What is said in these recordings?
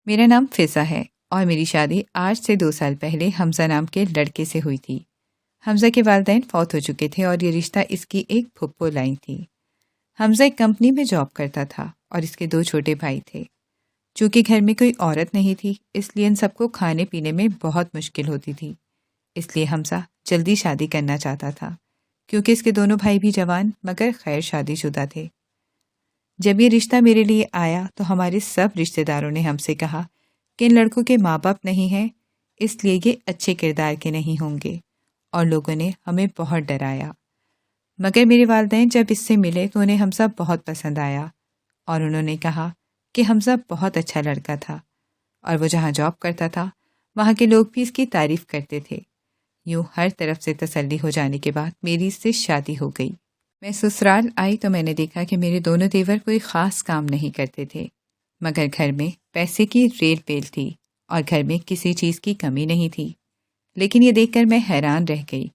मेरा नाम फ़िज़ा है और मेरी शादी आज से 2 साल पहले हमज़ा नाम के लड़के से हुई थी। हमज़ा के वालिदैन फ़ौत हो चुके थे और ये रिश्ता इसकी एक फुप्पो लाई थी। हमज़ा एक कंपनी में जॉब करता था और इसके 2 छोटे भाई थे। चूँकि घर में कोई औरत नहीं थी, इसलिए इन सबको खाने-पीने में बहुत मुश्किल होती थी। इसलिए हमज़ा जल्दी शादी करना चाहता था, क्योंकि इसके दोनों भाई भी जवान मगर खैर शादीशुदा थे। जब ये रिश्ता मेरे लिए आया तो हमारे सब रिश्तेदारों ने हमसे कहा कि इन लड़कों के माँ बाप नहीं हैं, इसलिए ये अच्छे किरदार के नहीं होंगे, और लोगों ने हमें बहुत डराया। मगर मेरे वालिदैन जब इससे मिले तो उन्हें हमज़ा बहुत पसंद आया और उन्होंने कहा कि हमज़ा बहुत अच्छा लड़का था और वो जहाँ जॉब करता था वहाँ के लोग भी इसकी तारीफ़ करते थे। यूँ हर तरफ से तसल्ली हो जाने के बाद मेरी इससे शादी हो गई। मैं ससुराल आई तो मैंने देखा कि मेरे दोनों देवर कोई ख़ास काम नहीं करते थे, मगर घर में पैसे की रेल पेल थी और घर में किसी चीज़ की कमी नहीं थी। लेकिन ये देखकर मैं हैरान रह गई,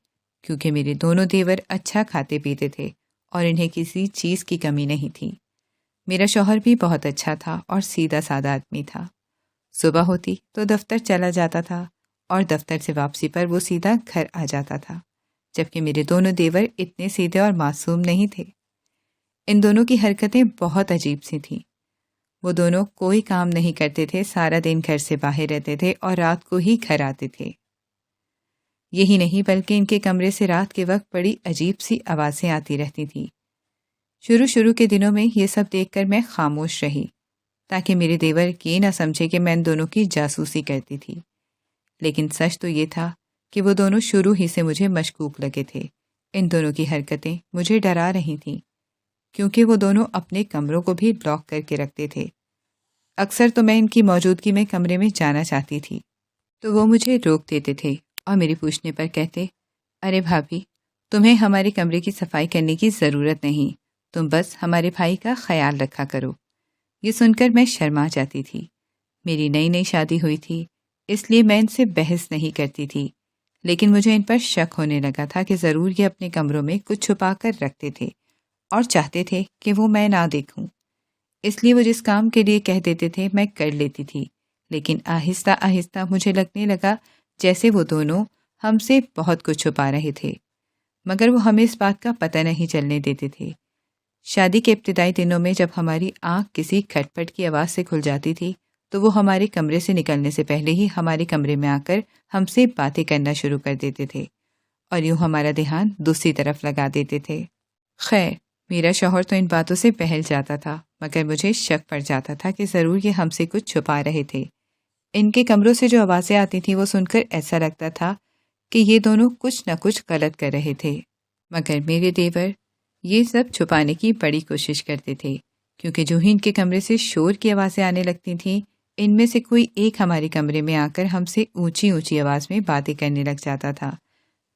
क्योंकि मेरे दोनों देवर अच्छा खाते पीते थे और इन्हें किसी चीज़ की कमी नहीं थी। मेरा शौहर भी बहुत अच्छा था और सीधा साधा आदमी था। सुबह होती तो दफ्तर चला जाता था और दफ्तर से वापसी पर वो सीधा घर आ जाता था, जबकि मेरे दोनों देवर इतने सीधे और मासूम नहीं थे। इन दोनों की हरकतें बहुत अजीब सी थीं। वो दोनों कोई काम नहीं करते थे, सारा दिन घर से बाहर रहते थे और रात को ही घर आते थे। यही नहीं बल्कि इनके कमरे से रात के वक्त बड़ी अजीब सी आवाज़ें आती रहती थीं। शुरू शुरू के दिनों में ये सब देखकर मैं खामोश रही, ताकि मेरे देवर ये ना समझे कि मैं इन दोनों की जासूसी करती थी। लेकिन सच तो ये था कि वो दोनों शुरू ही से मुझे मशकूक लगे थे। इन दोनों की हरकतें मुझे डरा रही थीं, क्योंकि वो दोनों अपने कमरों को भी लॉक करके रखते थे। अक्सर तो मैं इनकी मौजूदगी में कमरे में जाना चाहती थी, तो वो मुझे रोक देते थे और मेरे पूछने पर कहते, अरे भाभी, तुम्हें हमारे कमरे की सफाई करने की ज़रूरत नहीं, तुम बस हमारे भाई का ख्याल रखा करो। ये सुनकर मैं शर्मा जाती थी। मेरी नई नई शादी हुई थी, इसलिए मैं इनसे बहस नहीं करती थी, लेकिन मुझे इन पर शक होने लगा था कि ज़रूर ये अपने कमरों में कुछ छुपा कर रखते थे और चाहते थे कि वो मैं ना देखूं। इसलिए वो जिस काम के लिए कह देते थे मैं कर लेती थी, लेकिन आहिस्ता आहिस्ता मुझे लगने लगा जैसे वो दोनों हमसे बहुत कुछ छुपा रहे थे, मगर वो हमें इस बात का पता नहीं चलने देते थे। शादी के इब्तिदाई दिनों में जब हमारी आंख किसी खटपट की आवाज़ से खुल जाती थी, तो वो हमारे कमरे से निकलने से पहले ही हमारे कमरे में आकर हमसे बातें करना शुरू कर देते थे और यूँ हमारा ध्यान दूसरी तरफ लगा देते थे। खैर, मेरा शौहर तो इन बातों से बहल जाता था, मगर मुझे शक पड़ जाता था कि ज़रूर ये हमसे कुछ छुपा रहे थे। इनके कमरों से जो आवाज़ें आती थीं वो सुनकर ऐसा लगता था कि ये दोनों कुछ न कुछ गलत कर रहे थे, मगर मेरे देवर ये सब छुपाने की बड़ी कोशिश करते थे, क्योंकि जो ही इनके कमरे से शोर की आवाज़ें आने लगती थीं, इनमें से कोई एक हमारे कमरे में आकर हमसे ऊंची ऊंची आवाज़ में बातें करने लग जाता था।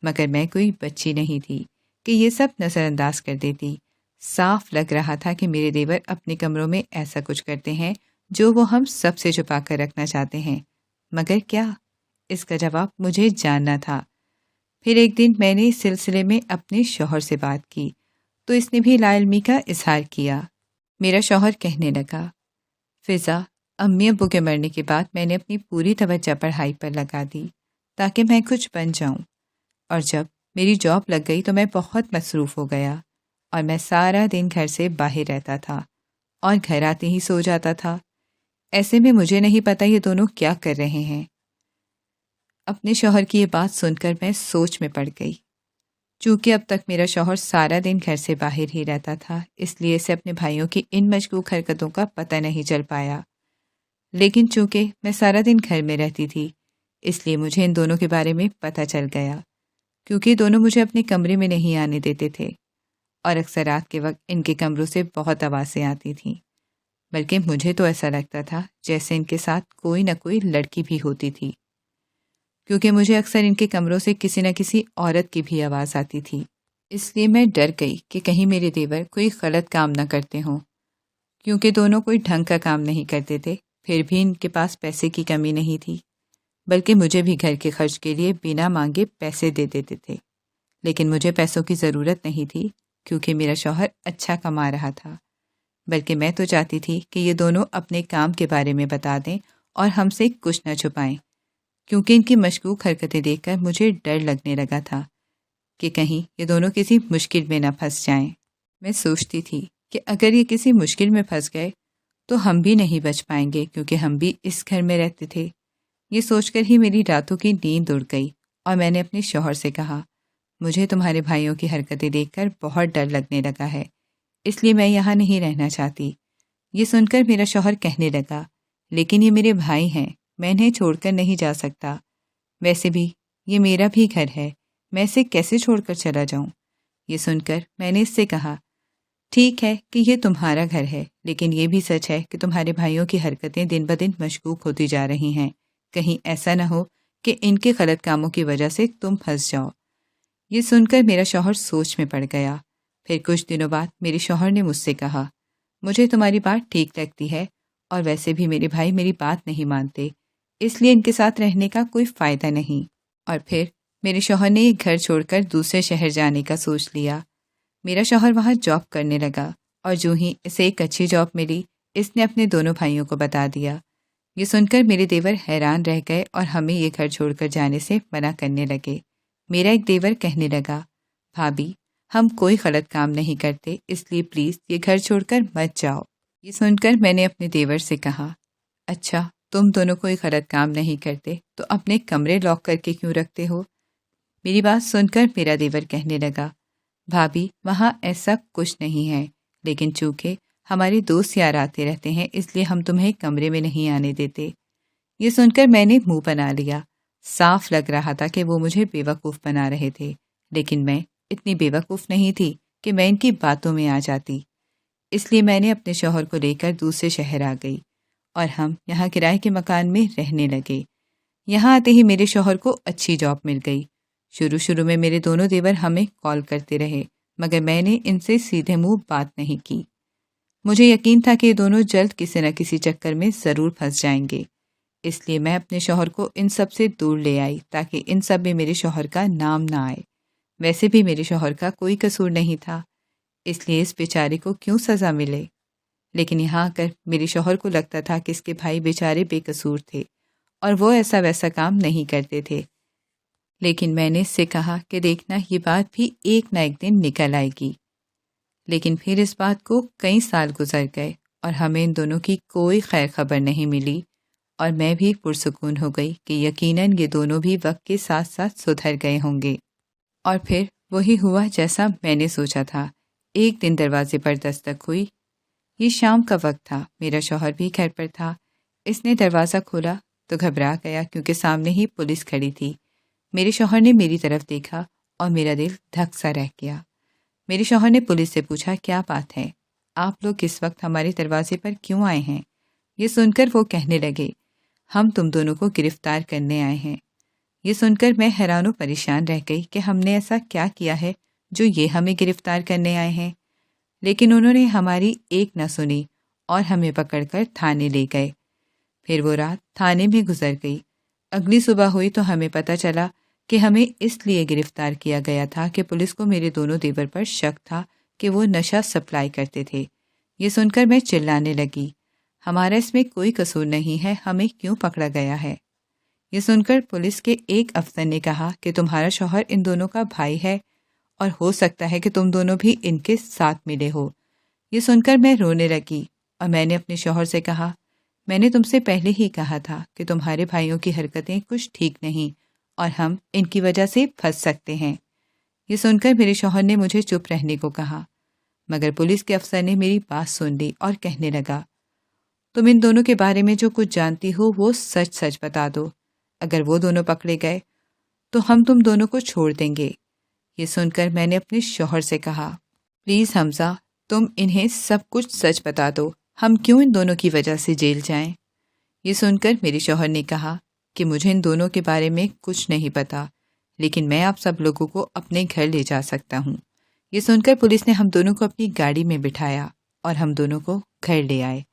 मगर मैं कोई बच्ची नहीं थी कि ये सब नज़रअंदाज कर देती। साफ लग रहा था कि मेरे देवर अपने कमरों में ऐसा कुछ करते हैं जो वो हम सबसे छुपा कर रखना चाहते हैं, मगर क्या? इसका जवाब मुझे जानना था। फिर एक दिन मैंने इस सिलसिले में अपने शौहर से बात की, तो इसने भी लाइल्मी का इजहार किया। मेरा शौहर कहने लगा, फ़िज़ा, अम्मी अब्बू के मरने के बाद मैंने अपनी पूरी तवज्जो पढ़ाई पर लगा दी ताकि मैं कुछ बन जाऊं, और जब मेरी जॉब लग गई तो मैं बहुत मसरूफ़ हो गया और मैं सारा दिन घर से बाहर रहता था और घर आते ही सो जाता था। ऐसे में मुझे नहीं पता ये दोनों क्या कर रहे हैं। अपने शौहर की ये बात सुनकर मैं सोच में पड़ गई। चूँकि अब तक मेरा शौहर सारा दिन घर से बाहर ही रहता था, इसलिए इसे अपने भाइयों की इन मशकूक हरकतों का पता नहीं चल पाया। लेकिन चूँकि मैं सारा दिन घर में रहती थी, इसलिए मुझे इन दोनों के बारे में पता चल गया, क्योंकि दोनों मुझे अपने कमरे में नहीं आने देते थे और अक्सर रात के वक्त इनके कमरों से बहुत आवाज़ें आती थीं। बल्कि मुझे तो ऐसा लगता था जैसे इनके साथ कोई न कोई लड़की भी होती थी, क्योंकि मुझे अक्सर इनके कमरों से किसी न किसी औरत की भी आवाज़ आती थी। इसलिए मैं डर गई कि कहीं मेरे देवर कोई गलत काम न करते हों, क्योंकि दोनों कोई ढंग का काम नहीं करते थे। फिर भी इनके पास पैसे की कमी नहीं थी, बल्कि मुझे भी घर के खर्च के लिए बिना मांगे पैसे दे देते थे। लेकिन मुझे पैसों की ज़रूरत नहीं थी, क्योंकि मेरा शौहर अच्छा कमा रहा था। बल्कि मैं तो चाहती थी कि ये दोनों अपने काम के बारे में बता दें और हमसे कुछ न छुपाएं, क्योंकि इनकी मशकूक हरकतें देखकर मुझे डर लगने लगा था कि कहीं ये दोनों किसी मुश्किल में न फंस जाएं। मैं सोचती थी कि अगर ये किसी मुश्किल में फंस गए तो हम भी नहीं बच पाएंगे, क्योंकि हम भी इस घर में रहते थे। ये सोचकर ही मेरी रातों की नींद उड़ गई और मैंने अपने शौहर से कहा, मुझे तुम्हारे भाइयों की हरकतें देखकर बहुत डर लगने लगा है, इसलिए मैं यहाँ नहीं रहना चाहती। ये सुनकर मेरा शौहर कहने लगा, लेकिन ये मेरे भाई हैं, मैं इन्हें छोड़कर नहीं जा सकता। वैसे भी ये मेरा भी घर है, मैं इसे कैसे छोड़कर चला जाऊं? ये सुनकर मैंने इससे कहा, ठीक है कि ये तुम्हारा घर है, लेकिन ये भी सच है कि तुम्हारे भाइयों की हरकतें दिन ब दिन मशकूक होती जा रही हैं। कहीं ऐसा न हो कि इनके गलत कामों की वजह से तुम फंस जाओ। ये सुनकर मेरा शौहर सोच में पड़ गया। फिर कुछ दिनों बाद मेरे शौहर ने मुझसे कहा, मुझे तुम्हारी बात ठीक लगती है और वैसे भी मेरे भाई मेरी बात नहीं मानते, इसलिए इनके साथ रहने का कोई फ़ायदा नहीं। और फिर मेरे शौहर ने ये घर छोड़कर दूसरे शहर जाने का सोच लिया। मेरा शौहर वहाँ जॉब करने लगा और जो ही इसे एक अच्छी जॉब मिली, इसने अपने दोनों भाइयों को बता दिया। ये सुनकर मेरे देवर हैरान रह गए और हमें ये घर छोड़कर जाने से मना करने लगे। मेरा एक देवर कहने लगा, भाभी हम कोई गलत काम नहीं करते, इसलिए प्लीज़ ये घर छोड़कर मत जाओ। ये सुनकर मैंने अपने देवर से कहा, अच्छा तुम दोनों कोई गलत काम नहीं करते तो अपने कमरे लॉक करके क्यों रखते हो? मेरी बात सुनकर मेरा देवर कहने लगा, भाभी वहाँ ऐसा कुछ नहीं है, लेकिन चूंकि हमारे दोस्त यार आते रहते हैं इसलिए हम तुम्हें कमरे में नहीं आने देते। ये सुनकर मैंने मुंह बना लिया। साफ लग रहा था कि वो मुझे बेवकूफ़ बना रहे थे, लेकिन मैं इतनी बेवकूफ़ नहीं थी कि मैं इनकी बातों में आ जाती। इसलिए मैंने अपने शौहर को लेकर दूसरे शहर आ गई और हम यहाँ किराए के मकान में रहने लगे। यहाँ आते ही मेरे शौहर को अच्छी जॉब मिल गई। शुरू शुरू में मेरे दोनों देवर हमें कॉल करते रहे, मगर मैंने इनसे सीधे मुंह बात नहीं की। मुझे यकीन था कि ये दोनों जल्द किसी न किसी चक्कर में ज़रूर फंस जाएंगे, इसलिए मैं अपने शौहर को इन सब से दूर ले आई ताकि इन सब में मेरे शौहर का नाम ना आए। वैसे भी मेरे शौहर का कोई कसूर नहीं था, इसलिए इस बेचारे को क्यों सज़ा मिले। लेकिन यहाँ आकर मेरे शौहर को लगता था कि इसके भाई बेचारे बेकसूर थे और वो ऐसा वैसा काम नहीं करते थे। लेकिन मैंने इससे कहा कि देखना ये बात भी एक ना एक दिन निकल आएगी। लेकिन फिर इस बात को कई साल गुजर गए और हमें इन दोनों की कोई खैर खबर नहीं मिली और मैं भी पुरसुकून हो गई कि यकीनन ये दोनों भी वक्त के साथ साथ सुधर गए होंगे। और फिर वही हुआ जैसा मैंने सोचा था। एक दिन दरवाजे पर दस्तक हुई। ये शाम का वक्त था, मेरा शौहर भी घर पर था। इसने दरवाज़ा खोला तो घबरा गया क्योंकि सामने ही पुलिस खड़ी थी। मेरे शौहर ने मेरी तरफ देखा और मेरा दिल धक सा रह गया। मेरे शौहर ने पुलिस से पूछा, क्या बात है, आप लोग इस वक्त हमारे दरवाजे पर क्यों आए हैं? ये सुनकर वो कहने लगे, हम तुम दोनों को गिरफ्तार करने आए हैं। ये सुनकर मैं हैरान परेशान रह गई कि हमने ऐसा क्या किया है जो ये हमें गिरफ्तार करने आए हैं। लेकिन उन्होंने हमारी एक न सुनी और हमें पकड़कर थाने ले गए। फिर वो रात थाने में गुजर गई। अगली सुबह हुई तो हमें पता चला कि हमें इसलिए गिरफ्तार किया गया था कि पुलिस को मेरे दोनों देवर पर शक था कि वो नशा सप्लाई करते थे। ये सुनकर मैं चिल्लाने लगी, हमारा इसमें कोई कसूर नहीं है, हमें क्यों पकड़ा गया है? ये सुनकर पुलिस के एक अफसर ने कहा कि तुम्हारा शौहर इन दोनों का भाई है और हो सकता है कि तुम दोनों भी इनके साथ मिले हो। ये सुनकर मैं रोने लगी और मैंने अपने शौहर से कहा, मैंने तुमसे पहले ही कहा था कि तुम्हारे भाइयों की हरकतें कुछ ठीक नहीं और हम इनकी वजह से फंस सकते हैं। ये सुनकर मेरे शौहर ने मुझे चुप रहने को कहा, मगर पुलिस के अफसर ने मेरी बात सुन ली और कहने लगा, तुम इन दोनों के बारे में जो कुछ जानती हो वो सच सच बता दो। अगर वो दोनों पकड़े गए तो हम तुम दोनों को छोड़ देंगे। ये सुनकर मैंने अपने शौहर से कहा, प्लीज़ हमजा, तुम इन्हें सब कुछ सच बता दो, हम क्यों इन दोनों की वजह से जेल जाएं? ये सुनकर मेरे शौहर ने कहा कि मुझे इन दोनों के बारे में कुछ नहीं पता, लेकिन मैं आप सब लोगों को अपने घर ले जा सकता हूँ। ये सुनकर पुलिस ने हम दोनों को अपनी गाड़ी में बिठाया और हम दोनों को घर ले आए।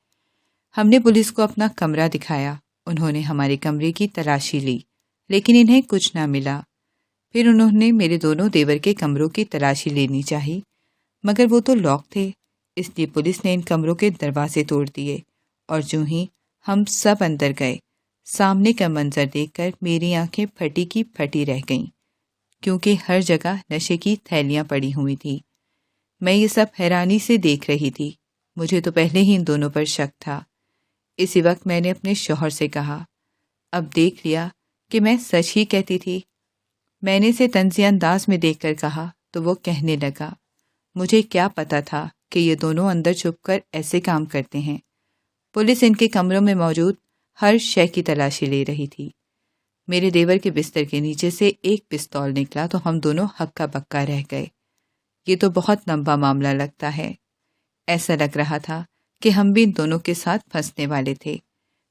हमने पुलिस को अपना कमरा दिखाया। उन्होंने हमारे कमरे की तलाशी ली, लेकिन इन्हें कुछ ना मिला। फिर उन्होंने मेरे दोनों देवर के कमरों की तलाशी लेनी चाहिए, मगर वो तो लॉक थे, इसलिए पुलिस ने इन कमरों के दरवाजे तोड़ दिए और जो ही हम सब अंदर गए सामने का मंजर देखकर मेरी आंखें फटी की फटी रह गईं, क्योंकि हर जगह नशे की थैलियां पड़ी हुई थी। मैं ये सब हैरानी से देख रही थी। मुझे तो पहले ही इन दोनों पर शक था। इसी वक्त मैंने अपने शौहर से कहा, अब देख लिया कि मैं सच ही कहती थी। मैंने इसे तंज़िया अंदाज में देखकर कहा तो वो कहने लगा, मुझे क्या पता था कि ये दोनों अंदर छुपकर ऐसे काम करते हैं। पुलिस इनके कमरों में मौजूद हर शय की तलाशी ले रही थी। मेरे देवर के बिस्तर के नीचे से एक पिस्तौल निकला तो हम दोनों हक्का बक्का रह गए। ये तो बहुत लंबा मामला लगता है। ऐसा लग रहा था कि हम भी इन दोनों के साथ फंसने वाले थे।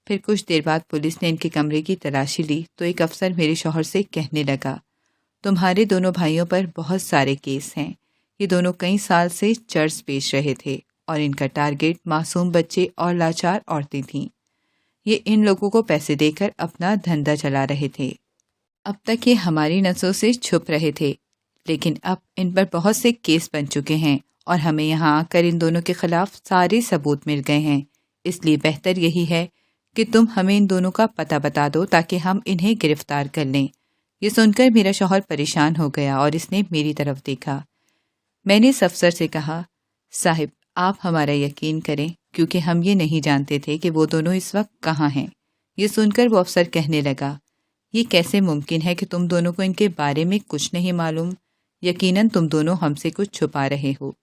फिर कुछ देर बाद पुलिस ने इनके कमरे की तलाशी ली तो एक अफसर मेरे शौहर से कहने लगा, तुम्हारे दोनों भाइयों पर बहुत सारे केस हैं। ये दोनों कई साल से चर्च बेच रहे थे और इनका टारगेट मासूम बच्चे और लाचार औरतें थीं। ये इन लोगों को पैसे देकर अपना धंधा चला रहे थे। अब तक ये हमारी नसों से छुप रहे थे, लेकिन अब इन पर बहुत से केस बन चुके हैं और हमें यहाँ आकर इन दोनों के खिलाफ सारे सबूत मिल गए हैं। इसलिए बेहतर यही है कि तुम हमें इन दोनों का पता बता दो ताकि हम इन्हें गिरफ्तार कर लें। ये सुनकर मेरा शौहर परेशान हो गया और इसने मेरी तरफ देखा। मैंने इस अफसर से कहा, साहिब आप हमारा यकीन करें, क्योंकि हम ये नहीं जानते थे कि वो दोनों इस वक्त कहाँ हैं। ये सुनकर वो अफसर कहने लगा, ये कैसे मुमकिन है कि तुम दोनों को इनके बारे में कुछ नहीं मालूम। यकीनन तुम दोनों हमसे कुछ छुपा रहे हो।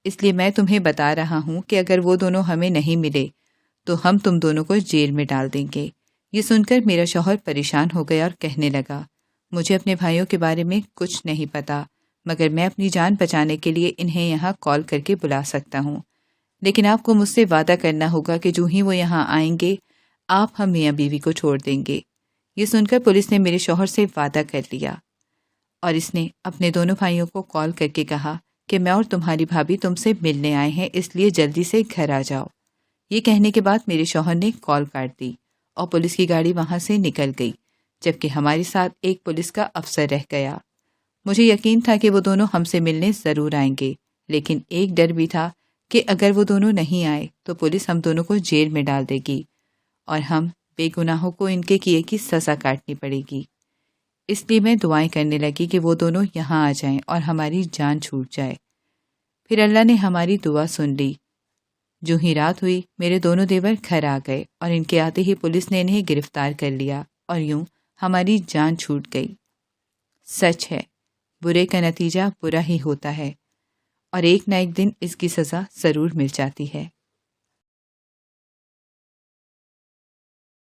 इसलिए मैं तुम्हें बता रहा हूँ कि अगर वो दोनों हमें नहीं मिले तो हम तुम दोनों को जेल में डाल देंगे। ये सुनकर मेरा शौहर परेशान हो गया और कहने लगा, मुझे अपने भाइयों के बारे में कुछ नहीं पता, मगर मैं अपनी जान बचाने के लिए इन्हें यहाँ कॉल करके बुला सकता हूँ। लेकिन आपको मुझसे वादा करना होगा कि जो ही वो यहाँ आएंगे आप हम मियाँ बीवी को छोड़ देंगे। ये सुनकर पुलिस ने मेरे शौहर से वादा कर लिया और इसने अपने दोनों भाइयों को कॉल करके कहा कि मैं और तुम्हारी भाभी तुमसे मिलने आए हैं, इसलिए जल्दी से घर आ जाओ। ये कहने के बाद मेरे शौहर ने कॉल काट दी और पुलिस की गाड़ी वहाँ से निकल गई, जबकि हमारे साथ एक पुलिस का अफसर रह गया। मुझे यकीन था कि वो दोनों हमसे मिलने ज़रूर आएंगे, लेकिन एक डर भी था कि अगर वो दोनों नहीं आए तो पुलिस हम दोनों को जेल में डाल देगी और हम बेगुनाहों को इनके किए की सज़ा काटनी पड़ेगी। इसलिए मैं दुआएं करने लगी कि वो दोनों यहाँ आ जाएं और हमारी जान छूट जाए। फिर अल्लाह ने हमारी दुआ सुन ली। जो ही रात हुई मेरे दोनों देवर घर आ गए और इनके आते ही पुलिस ने इन्हें गिरफ्तार कर लिया और यूं हमारी जान छूट गई। सच है, बुरे का नतीजा बुरा ही होता है और एक न एक दिन इसकी सज़ा ज़रूर मिल जाती है।